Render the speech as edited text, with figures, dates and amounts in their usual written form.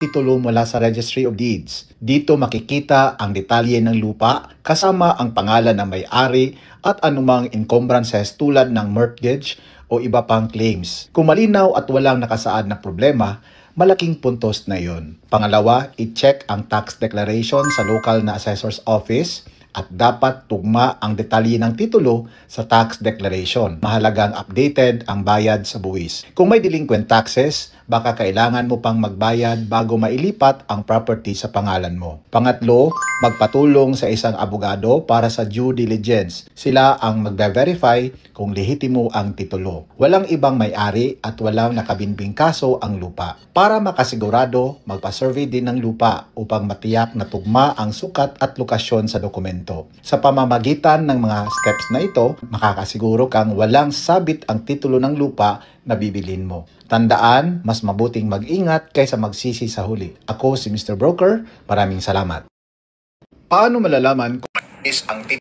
titulo mula sa Registry of Deeds. Dito makikita ang detalye ng lupa kasama ang pangalan ng may-ari at anumang encumbrances tulad ng mortgage o iba pang claims. Kung malinaw at walang nakasaad na problema, malaking puntos na yon. Pangalawa, i-check ang tax declaration sa local na assessor's office at dapat tugma ang detalye ng titulo sa tax declaration. Mahalagang updated ang bayad sa buwis. Kung may delinquent taxes, baka kailangan mo pang magbayad bago mailipat ang property sa pangalan mo. Pangatlo, magpatulong sa isang abogado para sa due diligence. Sila ang magbe-verify kung lehitimo ang titulo. Walang ibang may-ari at walang nakabinbing kaso ang lupa. Para makasigurado, magpa-survey din ng lupa upang matiyak na tugma ang sukat at lokasyon sa dokumento. Sa pamamagitan ng mga steps na ito, makakasiguro kang walang sabit ang titulo ng lupa na bibilin mo. Tandaan, mas mabuting mag-ingat kaysa magsisi sa huli. Ako si Mr. Broker, maraming salamat. Paano malalaman kung is ang titulo